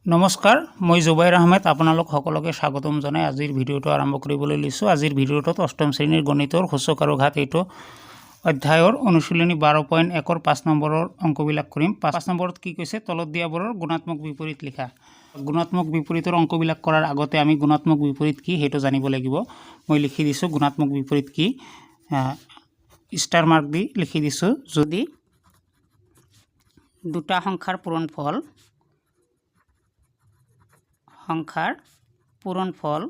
নমস্কাৰ, মই জুবাইৰ আহমেদ আপোনালোক সকলোকে স্বাগতম জনাই আজিৰ ভিডিঅ'টো আৰম্ভ কৰিবলৈ লৈছোঁ। আজিৰ ভিডিঅ'টোত অষ্টম শ্ৰেণীৰ গণিতৰ সূচক আৰু ঘাত এইটো অধ্যায়ৰ অনুশীলনী 12.1 5 নম্বৰৰ অংকবিলাক কৰিম। 5 নম্বৰত কি কৈছে, তলত দিয়াবোৰৰ গুণাত্মক বিপৰীত লিখা। গুণাত্মক বিপৰীতৰ অংকবিলাক কৰাৰ আগতে আমি গুণাত্মক বিপৰীত কি সেইটো জানিব লাগিব। মই লিখি দিছোঁ গুণাত্মক বিপৰীত কি, ষ্টাৰ মাৰ্ক দি লিখি দিছোঁ। যদি দুটা সংখ্যাৰ পূৰণফল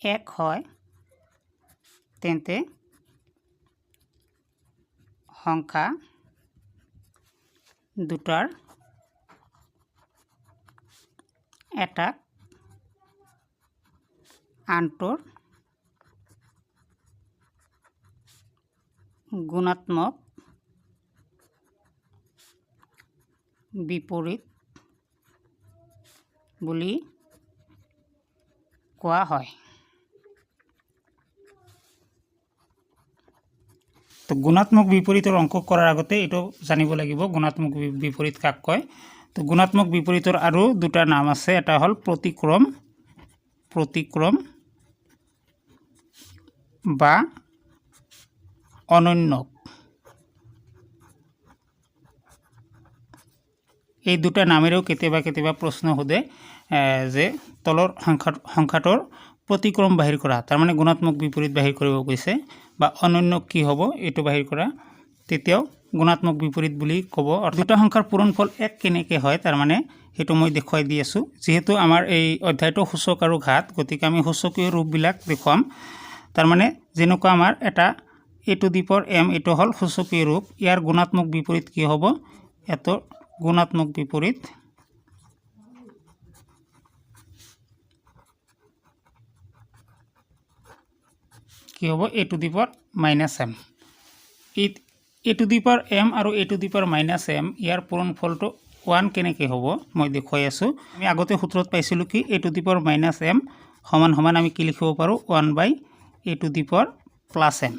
এক হয় তেন্তে সংখ্যা দুটাৰ এটাক আনটোৰ গুণাত্মক বিপৰীত বুলি কোৱা হয়। তো গুণাত্মক বিপৰীতৰ অংক কৰাৰ আগতে এইটো জানিব লাগিব গুণাত্মক বিপৰীত কাক কয়। তো গুণাত্মক বিপৰীতৰ আৰু দুটা নাম আছে, এটা হ'ল প্ৰতিক্ৰম বা অনন্যক। এই দুটা নামেৰেও কেতিয়াবা প্ৰশ্ন সোধে যে তলৰ সংখ্যাটোৰ প্ৰতিক্ৰম বাহিৰ কৰা, তাৰমানে গুণাত্মক বিপৰীত বাহিৰ কৰিব কৈছে, বা অনন্য কি হ'ব এইটো বাহিৰ কৰা, তেতিয়াও গুণাত্মক বিপৰীত বুলি ক'ব। দুটা সংখ্যাৰ পূৰণফল এক কেনেকৈ হয় তাৰমানে সেইটো মই দেখুৱাই দি আছোঁ। যিহেতু আমাৰ এই অধ্যায়টো সূচক আৰু ঘাত, গতিকে আমি সূচকীয় ৰূপবিলাক দেখুৱাম। তাৰমানে যেনেকুৱা আমাৰ এটা a⁴m এইটো হ'ল সূচকীয় ৰূপ, ইয়াৰ গুণাত্মক বিপৰীত কি হ'ব, এইটো গুণাত্মক বিপৰীত কি হ'ব a⁻m। a⁻m আৰু a⁻m ইয়াৰ পূৰণফলটো 1 কেনেকৈ হ'ব মই দেখুৱাই আছোঁ। আমি আগতে সূত্ৰত পাইছিলোঁ কি a⁻m সমান আমি কি লিখিব পাৰোঁ 1/a⁻m।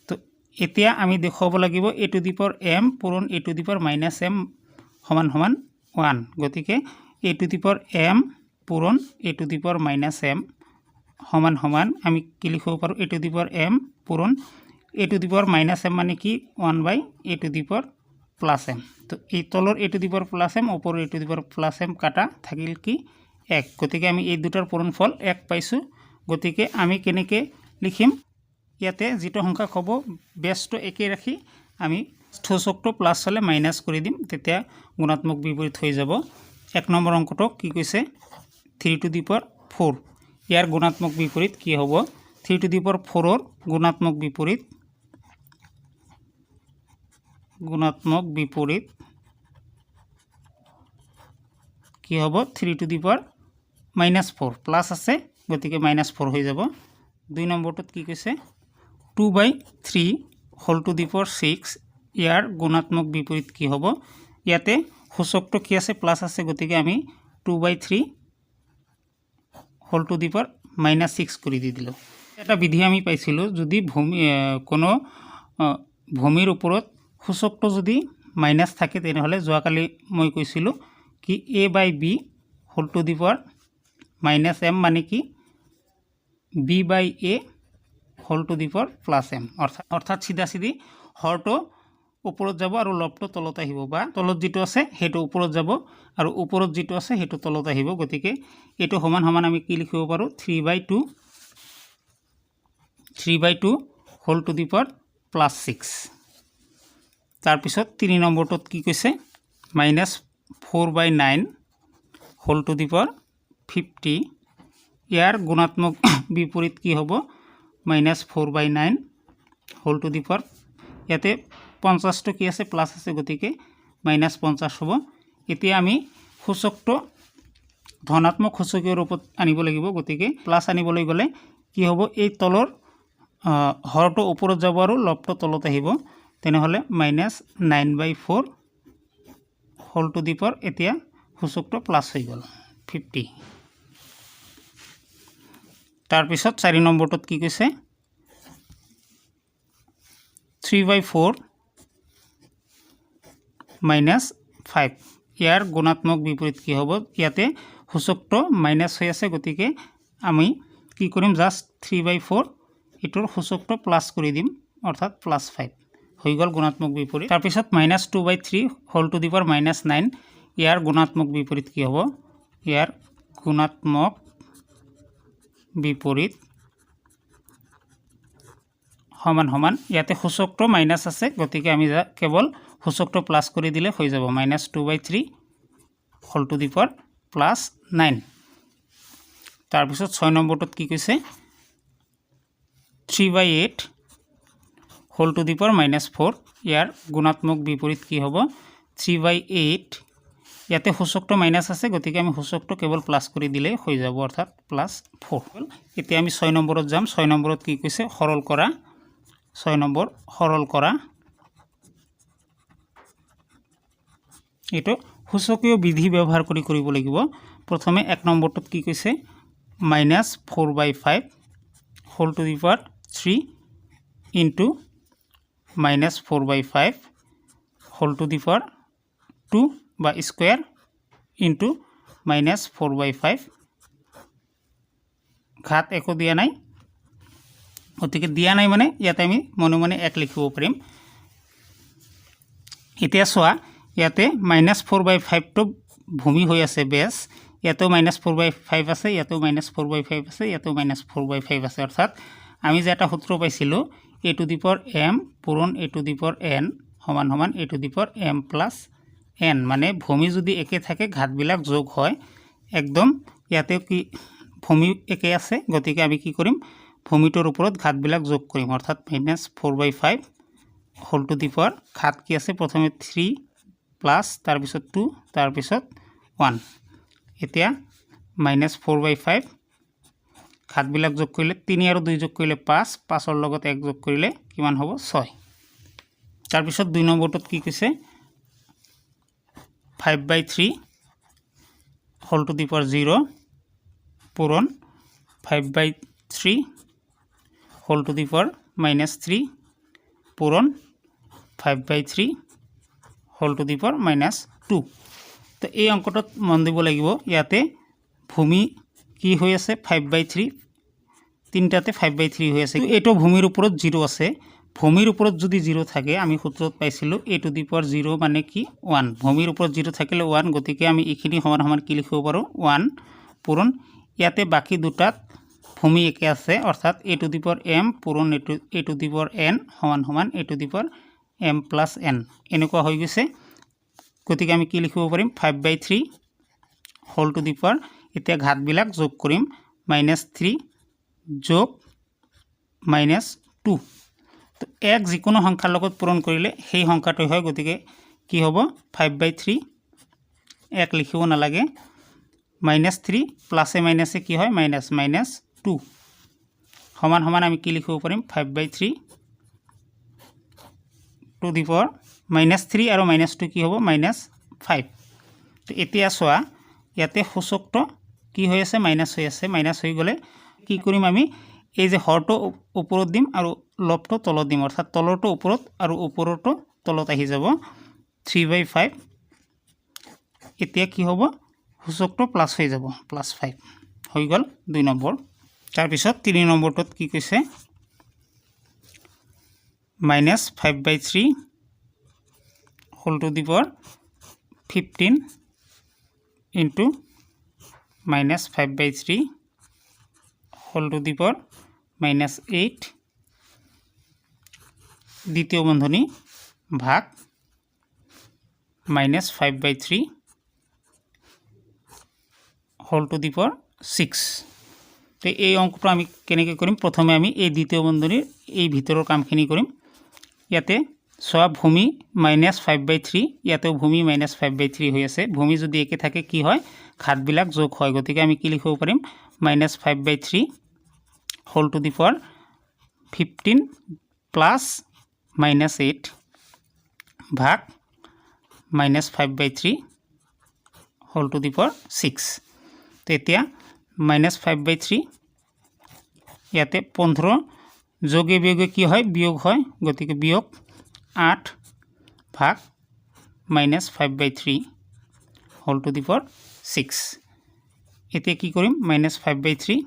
তো এতিয়া আমি দেখুৱাব লাগিব a⁻m পূৰণ a⁻m সমান 1, গতিকে a⁻m পূৰণ a⁻m সমান আমি কি লিখিব পাৰোঁ a⁻m পূৰণ a⁻m মানে কি 1/a⁻m। তো এই তলৰ a⁻m ওপৰৰ a⁻m কাটা থাকিল কি 1, গতিকে আমি এই দুটাৰ পূৰণফল 1 পাইছোঁ। গতিকে আমি কেনেকৈ লিখিম, ইয়াতে যিটো সংখ্যা হ'ব বেছটো একে ৰাখি আমি সূচকটো প্লাছ হ'লে মাইনাছ কৰি দিম, তেতিয়া গুণাত্মক বিপৰীত হৈ যাব। 1 নম্বৰ অংকটো কি কৈছে 3⁴, ইয়াৰ গুণাত্মক বিপৰীত কি হ'ব, 3⁴ গুণাত্মক বিপৰীত কি হ'ব 3⁻⁻4 প্লাছ আছে, গতিকে -4 হৈ যাব। 2 নম্বৰটোত কি কৈছে 2/3⁶, ইয়াৰ গুণাত্মক বিপৰীত কি হ'ব, ইয়াতে সূচকটো কি আছে প্লাছ আছে, গতিকে আমি 2/3⁻6 কৰি দি দিলোঁ। এটা বিধি আমি পাইছিলোঁ, যদি কোনো ভূমিৰ ওপৰত সূচকটো যদি মাইনাছ থাকে তেনেহ'লে যোৱাকালি মই কৈছিলোঁ কি a/b⁻m মানে কি b/a+m, অৰ্থাৎ চিধা হৰটো ওপৰত যাব আৰু লবটো তলত আহিব, বা তলত যিটো আছে সেইটো ওপৰত যাব আৰু ওপৰত যিটো আছে সেইটো তলত আহিব। গতিকে এইটো সমান আমি কি লিখিব পাৰোঁ 3/2 তাৰপিছত 3 নম্বৰটোত কি কৈছে -4/9 ইয়াৰ গুণাত্মক বিপৰীত কি হ'ব -4/9 ইয়াতে 50টো কি আছে প্লাছ আছে, গতিকে -50 হ'ব। এতিয়া আমি সূচকটো ধনাত্মক সূচকীয় ৰূপত আনিব লাগিব, গতিকে প্লাছ আনিবলৈ গ'লে কি হ'ব, এই তলৰ হৰটো ওপৰত যাব আৰু লবটো তলত আহিব, তেনেহ'লে -9/4 এতিয়া সূচকটো প্লাছ হৈ গ'ল 50। তাৰপিছত 4 নম্বৰটোত কি কৈছে 3/4 - 5 ইয়াৰ গুণাত্মক বিপৰীত কি হ'ব ইয়াতে সূচকটো মাইনাস হৈ আছে গতিকে আমি কি কৰিম জাস্ট 3/4 এটোৰ সূচকটো প্লাস কৰি দিম অৰ্থাৎ +5 হৈ গল গুণাত্মক বিপৰীত তাৰ পিছত -2/3 হোল টু দি পাৱাৰ -9 ইয়াৰ গুণাত্মক বিপৰীত কি হ'ব ইয়াৰ গুণাত্মক বিপৰীত সমান সমান ইয়াতে সূচকটো মাইনাস আছে গতিকে আমি কেৱল সূচকটো প্লাস কৰি দিলে হৈ যাব -2/3 হোল টু দি পাৱাৰ +9 তাৰ পিছত 6 নম্বৰটোত কি কৈছে 3/8 হোল টু দি পাৱাৰ -4 ইয়াৰ গুণাত্মক বিপৰীত কি হ'ব 3/8 ইয়াতে সূচকটো মাইনাস আছে গতিকে আমি সূচকটো কেৱল প্লাস কৰি দিলে হৈ যাব অৰ্থাৎ +4 এতিয়া আমি 6 নম্বৰত যাম 6 নম্বৰত কি কৈছে সৰল কৰা 6 নম্বৰ সৰল কৰা এটো সূচকীয় বিধি ব্যৱহাৰ কৰি কৰিব লাগিব প্ৰথমে 1 নম্বৰটোত কি কৈছে -4/5 whole to the power 3 into -4/5 whole to the power 2 বা স্কয়ার ইনটু -4/5 ঘাত একো দিয়া নাই গতিকে দিয়া নাই মানে ইয়াতে আমি মনে মনে 1 লিখিব পাৰিম এতিয়া চোৱা ইয়াতে -4/5 টো ভূমি হৈ আছে বেস ইয়াতেও -4/5 আছে ইয়াতেও -4/5 আছে ইয়াতেও -4/5 আছে অৰ্থাৎ আমি যে এটা সূত্ৰ পাইছিলো a to the power m পূৰণ a to the power n সমান সমান a to the power m plus n মানে ভূমি যদি একে থাকে ঘাতবিলাক যোগ হয় একদম ইয়াতে কি ভূমি একে আছে গতিকে আমি কি কৰিম ভূমিটোৰ ওপৰত ঘাতবিলাক যোগ কৰিম অৰ্থাৎ -4/5 হোল টু দি পাৱাৰ ঘাত কি আছে প্ৰথমে 3 প্লাস তাৰ পিছত 2 তাৰ পিছত 1 এতিয়া -4/5 ঘাতবিলাক যোগ কৰিলে 3 আৰু 2 যোগ কৰিলে 5 5 ৰ লগত 1 যোগ কৰিলে কিমান হ'ব 6 তাৰ পিছত 2 নম্বৰটোত কি কৈছে 5/3 হোল টু দি পাৱাৰ 0 পূৰণ 5/3 হোল টু দি পাৱাৰ -3 পূৰণ 5/3 হোল টু দি পাৱাৰ -2 তো এই অঙ্কটোত মন দিব লাগিব ইয়াতে ভূমি কি হৈ আছে 5/3 তিনটাতে 5/3 হৈ আছে এটো ভূমিৰ ওপৰত 0 আছে ভূমিৰ ওপৰত যদি 0 থাকে আমি সূত্ৰত পাইছিলো a টু দি পাৱাৰ 0 মানে কি 1 ভূমিৰ ওপৰত 0 থাকিলে 1 গতিকে আমি এইখিনি সমান সমান কি লিখিব পাৰো 1 পূৰণ ইয়াতে বাকি দুটাত ভূমি একে আছে অৰ্থাৎ a to the power m পূৰণ a to the power n সমান সমান a to the power m plus n এনেকুৱা হৈ গৈছে গতিকে আমি কি লিখিব পাৰিম 5/3 হোল টু দি পাৱাৰ এতিয়া ঘাতবিলাক যোগ কৰিম -3 যোগ -2 তো এক যিকোনো সংখ্যাৰ লগত পূৰণ কৰিলে সেই সংখ্যাটো হয় গতিকে কি হ'ব 5/3 এক লিখিব নালাগে -3 প্লাসে মাইনাসে কি হয় -2 সমান সমান আমি কি লিখিব পাৰিম 5/3 টু দি পাৱাৰ -3 আৰু -2 কি হ'ব -5 তো এতিয়া চোৱা ইয়াতে সূচকটো কি হৈ আছে মাইনাস হৈ আছে মাইনাস হৈ গলে কি কৰিম আমি এই যে হৰটো ওপৰত দিম আৰু লবটো তলত দিম অৰ্থাৎ তলৰটো ওপৰত আৰু ওপৰটো তলত আহি যাব 3/5 এতিয়া কি হ'ব সূচকটো প্লাস হৈ যাব +5 হৈ গল 2 নম্বৰ তাৰ পিছত 3 নম্বৰটোত কি কৈছে -5/3 whole to the power 15 into -5/3 whole to the power -8 দ্বিতীয় বন্ধনী ভাগ -5/3 হোল টু দি পাৱাৰ 6 তো এই অঙ্কটো আমি কেনেকৈ কৰিম প্ৰথমে আমি এই দ্বিতীয় বন্ধনীৰ এই ভিতৰৰ কামখিনি কৰিম ইয়াতে সোয়া ভূমি -5/3 ইয়াতেও ভূমি -5/3 হৈ আছে ভূমি যদি একে থাকে কি হয় ঘাতবিলাক যোগ হয় গতিকে আমি কি লিখিব পাৰিম -5/3 whole to the power 15 plus -8 ভাগ -5/3 হোল টু দি পাৱাৰ 6 তো এতিয়া -5/3 ইয়াতে 15 যোগে বিয়োগে কি হয় বিয়োগ হয় গতিকে বিয়োগ 8 ভাগ minus 5/3 whole to the power 6 এতিয়া কি কৰিম মাইনাছ 5/3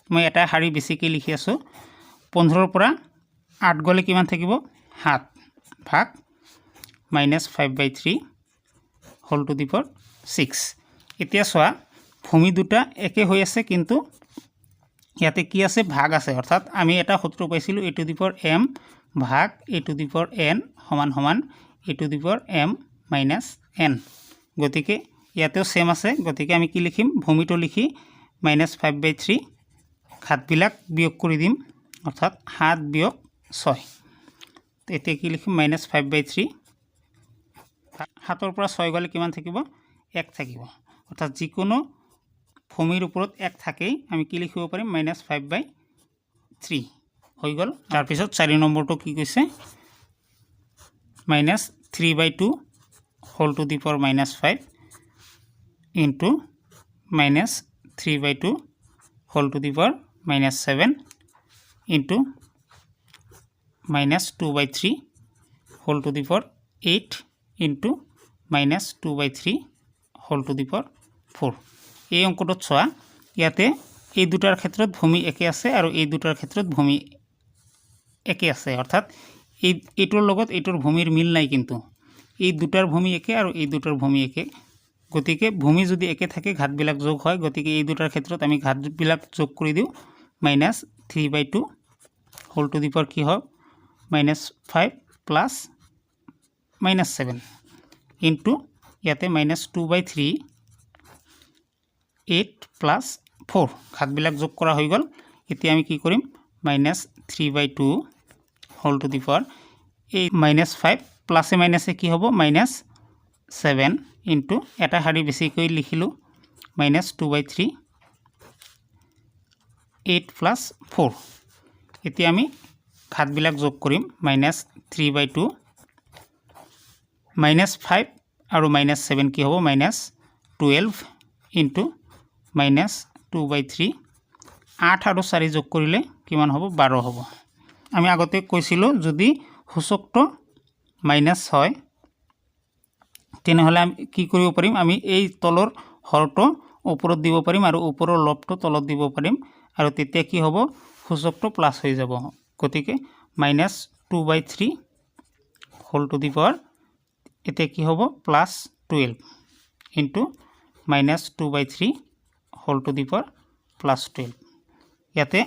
মই এটা শাৰী বেছিকৈ লিখি আছোঁ 15 পৰা 8 গ'লে কিমান থাকিব 7 ভাগ minus 5/3 whole to the power 6 এতিয়া চোৱা ভূমি দুটা একে হৈ আছে কিন্তু ইয়াতে কি আছে ভাগ আছে অৰ্থাৎ আমি এটা সূত্ৰ পাইছিলোঁ a to the power m ভাগ a to the power n সমান সমান a to the power m minus n গতিকে ইয়াতেও সেম আছে গতিকে আমি কি লিখিম ভূমিটো লিখি মাইনাছ 5/3 ঘাতবিলাক বিয়োগ কৰি দিম অৰ্থাৎ 7 বিয়োগ 6 এতিয়া কি লিখিম মাইনাছ 5/3 7 পৰা 6 গ'লে কিমান থাকিব 1 থাকিব অৰ্থাৎ যিকোনো ভূমিৰ ওপৰত 1 থাকেই আমি কি লিখিব পাৰিম মাইনাছ 5/3 হৈ গ'ল তাৰপিছত 4 নম্বৰটো কি কৈছে minus 3/2 whole to the power minus 5 into minus 3/2 whole to the power minus 7 into minus 2/3 whole to the power 8 into minus 2/3 whole to the power 4 এই অংকটোত চোৱা ইয়াতে এই দুটাৰ ক্ষেত্ৰত ভূমি একে আছে আৰু এই দুটাৰ ক্ষেত্ৰত ভূমি একে আছে অৰ্থাৎ এইটোৰ লগত এইটোৰ ভূমিৰ মিল নাই কিন্তু এই দুটাৰ ভূমি একে আৰু এই দুটাৰ ভূমি একে গতিকে ভূমি যদি একে থাকে ঘাতবিলাক যোগ হয় গতিকে এই দুটাৰ ক্ষেত্ৰত আমি ঘাতবিলাক যোগ কৰি দিওঁ minus 3/2 whole to the power কি হয় মাইনাছ 5 প্লাছ মাইনাছ 7 ইনটু ইয়াতে মাইনাছ 2/3 8 প্লাছ 4 ঘাতবিলাক যোগ কৰা হৈ গ'ল এতিয়া আমি কি কৰিম minus 3/2 whole to the power এই মাইনাছ 5 প্লাছে মাইনাছে কি হ'ব মাইনাছ 7 ইনটু এটা শাৰী বেছিকৈ লিখিলোঁ মাইনাছ 2/3 8 প্লাছ 4 এতিয়া আমি ঘাতবিলাক যোগ কৰিম মাইনাছ 3/2 মাইনাছ 5 আৰু মাইনাছ 7 কি হ'ব মাইনাছ 12 ইনটু মাইনাছ 2/3 8 আৰু 4 যোগ কৰিলে কিমান হ'ব 12 হ'ব আমি আগতে কৈছিলোঁ যদি সূচকটো মাইনাছ হয় তেনেহ'লে আমি কি কৰিব পাৰিম আমি এই তলৰ হৰটো ওপৰত দিব পাৰিম আৰু ওপৰৰ লবটো তলত দিব পাৰিম আৰু তেতিয়া কি হ'ব সূচকটো প্লাছ হৈ যাব গতিকে minus 2/3 whole to the power এতিয়া কি হ'ব plus 12 into minus 2/3 whole to the power plus 12 ইয়াতে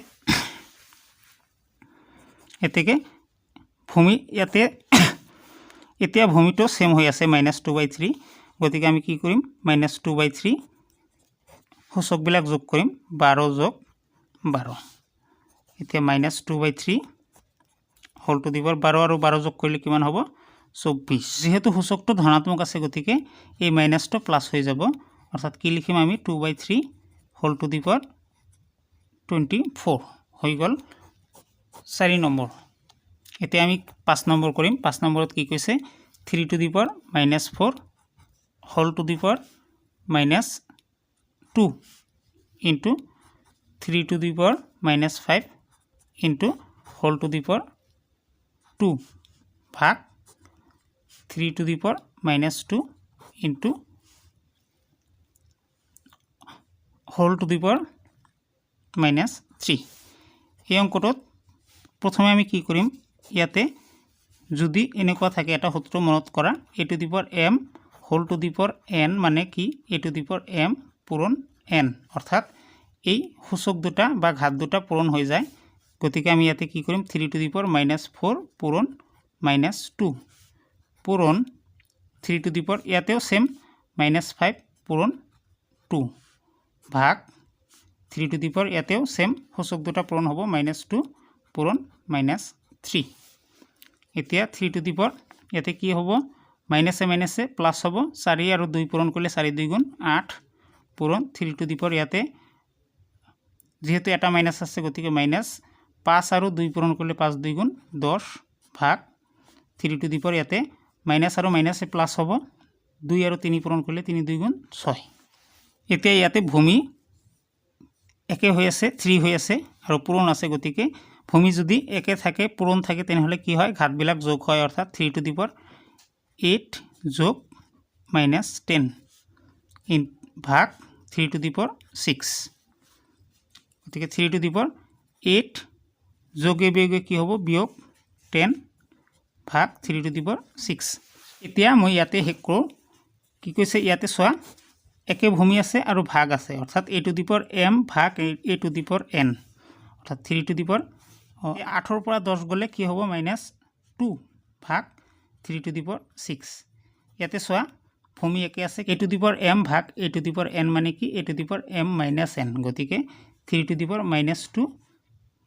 এতেকে ভূমি ইয়াতে এতিয়া ভূমিটো সেম হৈ আছে মাইনাছ 2/3 গতিকে আমি কি কৰিম মাইনাছ 2/3 সূচকবিলাক যোগ কৰিম 12 যোগ 12 এতিয়া minus 2/3 whole to the power 12 আৰু 12 যোগ কৰিলে কিমান হ'ব 24 যেহেতু সূচকটো ধনাত্মক আছে গতিকে এই মাইনাছটো প্লাছ হৈ যাব অৰ্থাৎ কি লিখিম আমি 2/3 হোল টু দি পাৱাৰ 24 হৈ গ'ল 4 নম্বৰ এতিয়া আমি 5 নম্বৰ কৰিম 5 নম্বৰত কি কৈছে 3 to the power minus 4 whole to the power minus 2 into 3 to the power minus 5 into whole to the power 2 ভাগ 3 to the power minus 2 into whole to the power minus 3 এই অংকটোত প্ৰথমে আমি কি কৰিম ইয়াতে যদি এনেকুৱা থাকে এটা সূত্ৰ মনত কৰা a to the power m whole to the power n মানে কি a to the power m পূৰণ n অৰ্থাৎ এই সূচক দুটা বা ঘাত দুটা পূৰণ হৈ যায় গতিকে আমি ইয়াতে কি কৰিম 3 টু দি পাৱাৰ মাইনাছ 4 পূৰণ মাইনাছ 2 পূৰণ 3 টু দি পাৱাৰ ইয়াতেও সেম মাইনাছ 5 পূৰণ 2 ভাগ 3 টু দি পাৱাৰ ইয়াতেও সেম সূচক দুটা পূৰণ হ'ব মাইনাছ 2 পূৰণ মাইনাছ 3 এতিয়া 3 টু দি পাৱাৰ ইয়াতে কি হ'ব মাইনাছে মাইনাছে প্লাছ হ'ব 4 আৰু 2 পূৰণ কৰিলে 4 2 গুণ 8 পূৰণ 3 টু দি পাৱাৰ ইয়াতে যেহেতু এটা মাইনাছ আছে গতিকে মাইনাছ 5 আৰু 2 পূৰণ কৰিলে 5 2 গুণ 10 ভাগ 3 টু দি পাৱাৰ ইয়াতে মাইনাছ আৰু মাইনাছে প্লাছ হ'ব 2 আৰু 3 পূৰণ কৰিলে 3 2 গুণ 6 এতিয়া ইয়াতে ভূমি একে হৈ আছে 3 হৈ আছে আৰু পূৰণ আছে গতিকে ভূমি যদি একে থাকে পূৰণ থাকে তেনেহ'লে কি হয় ঘাতবিলাক যোগ হয় অৰ্থাৎ 3 টু দি পাৱাৰ 8 যোগ -10 ইন ভাগ 3 টু দি পাৱাৰ 6 গতিকে 3 টু দি পাৱাৰ 8 যোগে বিয়োগে কি হ'ব বিয়োগ 10 ভাগ 3 টু দি পাৱাৰ 6 এতিয়া মই ইয়াতে শেষ কৰোঁ কি কৈছে ইয়াতে চোৱা একে ভূমি আছে আৰু ভাগ আছে অৰ্থাৎ a to the power m ভাগ a to the power n অৰ্থাৎ 3 টু দি পাৱাৰ 8 পৰা 10 গ'লে কি হ'ব -2 ভাগ 3 টু দি পাৱাৰ 6 ইয়াতে চোৱা ভূমি একে আছে a to the power m ভাগ a to the power n মানে কি a to the power m - n গতিকে 3 টু দি পাৱাৰ -2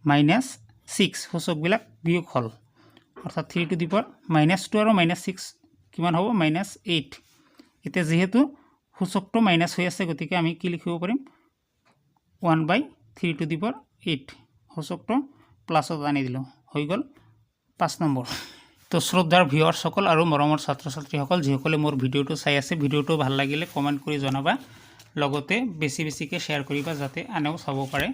-6 সূচকবিলাক বিয়োগ হ'ল অৰ্থাৎ 3 টু দি পাৱাৰ -2 আৰু -6 কিমান হ'ব -8 এতিয়া যেহেতু সূচকটো মাইনাস হৈ আছে গতিকে আমি কি লিখিব পাৰিম 1/3 টু দি পাৱাৰ 8 সূচকটো প্লাছত আনি দিলোঁ হৈ গ'ল 5 নম্বৰ তো শ্ৰদ্ধাৰ ভিউৱাৰসকল আৰু মৰমৰ ছাত্ৰ ছাত্ৰীসকল যিসকলে মোৰ ভিডিঅ'টো চাই আছে ভিডিঅ'টো ভাল লাগিলে কমেণ্ট কৰি জনাবা লগতে বেছি বেছিকৈ শ্বেয়াৰ কৰিবা যাতে আনেও চাব পাৰে